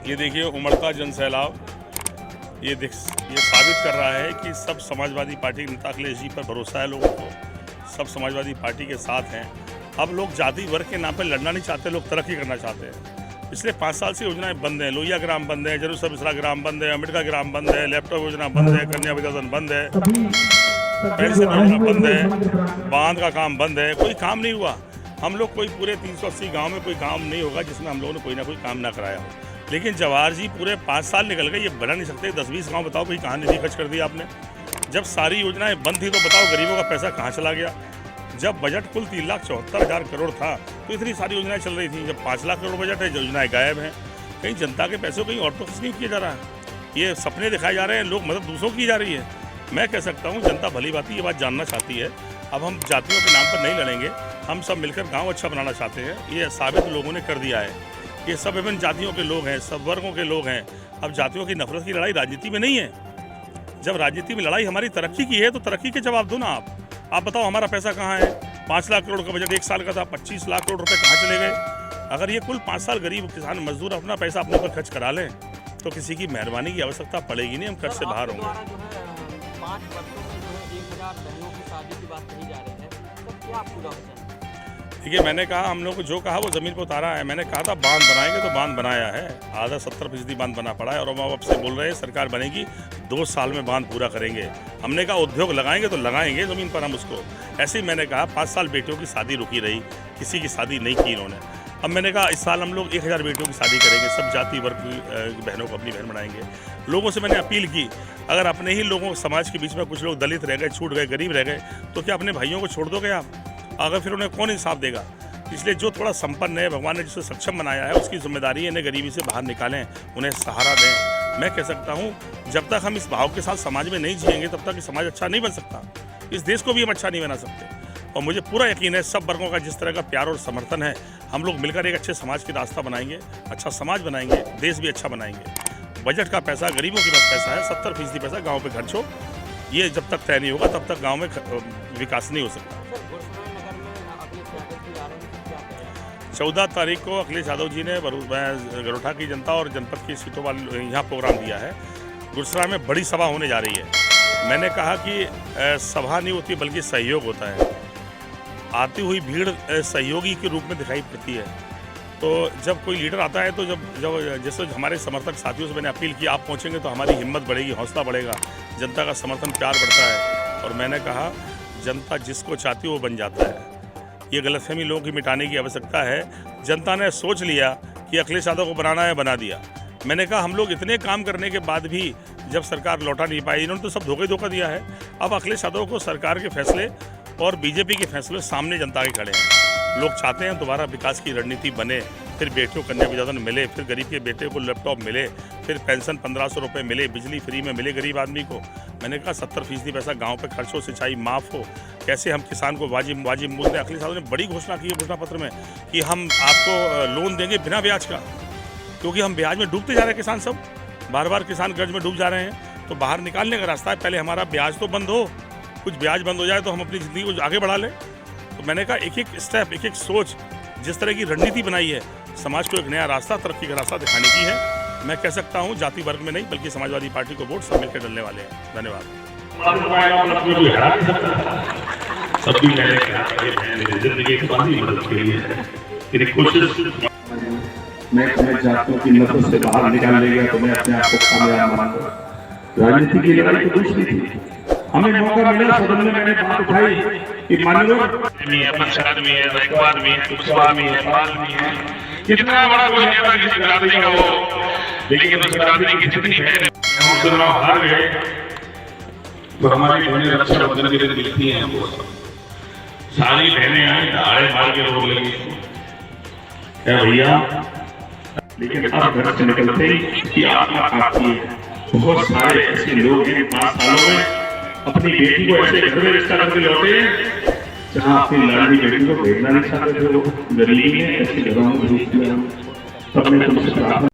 ये देखिए उमड़ता जन सैलाब ये साबित कर रहा है कि सब समाजवादी पार्टी के नेता अखिलेश जी पर भरोसा है लोगों को, सब समाजवादी पार्टी के साथ हैं। अब लोग जाति वर्ग के नाम पर लड़ना नहीं चाहते, लोग तरक्की करना चाहते हैं। पिछले 5 साल से योजनाएं बंद हैं, लोहिया ग्राम बंद है, जरूर मिश्रा ग्राम बंद है, अम्बेडकर ग्राम बंद है, लैपटॉप योजना बंद है, कन्या विद्याधन बंद है, पेंशन योजना बंद है, बांध का काम बंद है, कोई काम नहीं हुआ। हम लोग कोई पूरे 380 गांव में कोई काम नहीं होगा जिसमें हम लोगों ने कोई ना कोई काम ना कराया हो। लेकिन जवाहर जी पूरे 5 साल निकल गए, ये बना नहीं सकते। 10-20 गांव बताओ भाई कहाँ निधि खर्च कर दिया आपने। जब सारी योजनाएं बंद थी तो बताओ गरीबों का पैसा कहाँ चला गया। जब बजट कुल 3,74,000 करोड़ था तो इतनी सारी योजनाएं चल रही थी। जब 5 लाख करोड़ बजट है, योजनाएं गायब हैं। कहीं जनता के पैसों कहीं और तो खर्च नहीं किया जा रहा है। ये सपने दिखाए जा रहे हैं, लोग मदद दूसरों की जा रही है। मैं कह सकता हूँ जनता भली भांति ये बात जानना चाहती है। अब हम जातियों के नाम पर नहीं लड़ेंगे, हम सब मिलकर गांव अच्छा बनाना चाहते हैं। ये साबित लोगों ने कर दिया है। ये सब विभिन्न जातियों के लोग हैं, सब वर्गों के लोग हैं। अब जातियों की नफरत की लड़ाई राजनीति में नहीं है। जब राजनीति में लड़ाई हमारी तरक्की की है तो तरक्की के जवाब दो ना आप बताओ हमारा पैसा कहाँ है। 5 लाख करोड़ का बजट 1 साल का था, 25 लाख करोड़ रुपए कहाँ चले गए। अगर ये कुल 5 साल गरीब किसान मजदूर अपना पैसा अपने ऊपर खर्च करा लें तो किसी की मेहरबानी की आवश्यकता पड़ेगी नहीं, हम खर्च से बाहर होंगे। 5 वर्षों में जो है 1000 बहनों की शादी की बात कही जा रही है, तो क्या पूरा हो जाए? देखिए मैंने कहा, हम लोग को जो कहा वो ज़मीन पर उतारा है। मैंने कहा था बांध बनाएंगे तो बांध बनाया है, आधा 70% बांध बना पड़ा है। और हम अब से बोल रहे हैं सरकार बनेगी 2 साल में बांध पूरा करेंगे। हमने कहा उद्योग लगाएंगे तो लगाएंगे ज़मीन पर हम उसको। ऐसे ही मैंने कहा 5 साल बेटियों की शादी रुकी रही, किसी की शादी नहीं की इन्होंने। अब मैंने कहा इस साल हम लोग 1000 बेटियों की शादी करेंगे, सब जाति वर्ग की बहनों को अपनी बहन बनाएंगे। लोगों से मैंने अपील की, अगर अपने ही लोगों समाज के बीच में कुछ लोग दलित रह गए, छूट गए, गरीब रह गए, तो क्या अपने भाइयों को छोड़ दोगे आप? अगर फिर उन्हें कौन इंसाफ देगा? इसलिए जो थोड़ा संपन्न है, भगवान ने जिसे सक्षम बनाया है, उसकी जिम्मेदारी है इन्हें गरीबी से बाहर निकालें, उन्हें सहारा दें। मैं कह सकता हूँ जब तक हम इस भाव के साथ समाज में नहीं जिएंगे तब तक समाज अच्छा नहीं बन सकता। इस देश को भी हम अच्छा नहीं बना सकते। और मुझे पूरा यकीन है सब वर्गों का जिस तरह का प्यार और समर्थन है, हम लोग मिलकर एक अच्छे समाज की रास्ता बनाएंगे, अच्छा समाज बनाएंगे, देश भी अच्छा बनाएंगे। बजट का पैसा गरीबों के पास पैसा है, 70% पैसा गाँव पे खर्च हो। ये जब तक तय नहीं होगा तब तक गाँव में विकास नहीं हो सकता। 14 तारीख को अखिलेश यादव जी ने गरोठा की जनता और जनपद की सीटों वाले यहाँ प्रोग्राम दिया है। गुरसरा में बड़ी सभा होने जा रही है। मैंने कहा कि सभा नहीं होती बल्कि सहयोग होता है। आती हुई भीड़ सहयोगी के रूप में दिखाई पड़ती है। तो जब कोई लीडर आता है तो जब जैसे हमारे समर्थक साथियों से मैंने अपील की, आप पहुँचेंगे तो हमारी हिम्मत बढ़ेगी, हौसला बढ़ेगा, जनता का समर्थन प्यार बढ़ता है। और मैंने कहा जनता जिसको चाहती है वो बन जाता है। ये गलतफहमी लोगों की मिटाने की आवश्यकता है। जनता ने सोच लिया कि अखिलेश यादव को बनाना है, बना दिया। मैंने कहा हम लोग इतने काम करने के बाद भी जब सरकार लौटा नहीं पाई, इन्होंने तो सब धोखा दिया है। अब अखिलेश यादव को सरकार के फैसले और बीजेपी के फैसले सामने जनता के खड़े हैं। लोग चाहते हैं दोबारा विकास की रणनीति बने, फिर बेटियों कन्या विद्याधन मिले, फिर गरीब के बेटे को लैपटॉप मिले, फिर पेंशन 1500 रुपये मिले, बिजली फ्री में मिले गरीब आदमी को। मैंने कहा 70% पैसा गांव पे खर्च हो, सिंचाई माफ़ हो, कैसे हम किसान को वाजिब मूल्य दें। अखिलेश यादव ने बड़ी घोषणा की है घोषणा पत्र में कि हम आपको लोन देंगे बिना ब्याज का, क्योंकि हम ब्याज में डूबते जा रहे हैं। किसान सब बार किसान कर्ज में डूब जा रहे हैं। तो बाहर निकालने का रास्ता है, पहले हमारा ब्याज तो बंद हो, कुछ ब्याज बंद हो जाए तो हम अपनी ज़िंदगी को आगे बढ़ा लें। तो मैंने कहा एक एक स्टेप, एक एक सोच, जिस तरह की रणनीति बनाई है, समाज को एक नया रास्ता, तरक्की का रास्ता दिखाने की है। मैं कह सकता हूँ जाति वर्ग में नहीं बल्कि समाजवादी पार्टी को वोट सब मिलकर डलने वाले हैं। धन्यवाद। मैं जातियों की नफरत से बाहर निकाल लेगा तो मैं अपने आप को कामयाब मानूंगा। राजनीति की लड़ाई तो दूसरी थी। हमें मौका मिला, सदन में मैंने बात उठाई कि माननीय पंचायत भी है, रैकवार भी है, कुशवाहा भी है, पाल भी है। इतना बड़ा कोई नेता किसी बिरादरी का हो, लेकिन उस बिरादरी की जितनी बहनें हम चुनाव हार गए तो हमारी बहनें रक्षा बंधन के दिन मिलती हैं। वो सारी बहनें आई, धाड़े मार के रोक लगी क्या भैया। लेकिन अब घर से निकलते ही कि आत्मा काफी है। बहुत सारे ऐसे लोग हैं 5 सालों में अपनी बेटी को ऐसे घर में रिश्ता करके लौटे जहाँ अपनी लाडली बेटी को भेजना नहीं चाहते थे। वो गरीबी में ऐसे घरों में तब मैं तुमसे प्रार्थना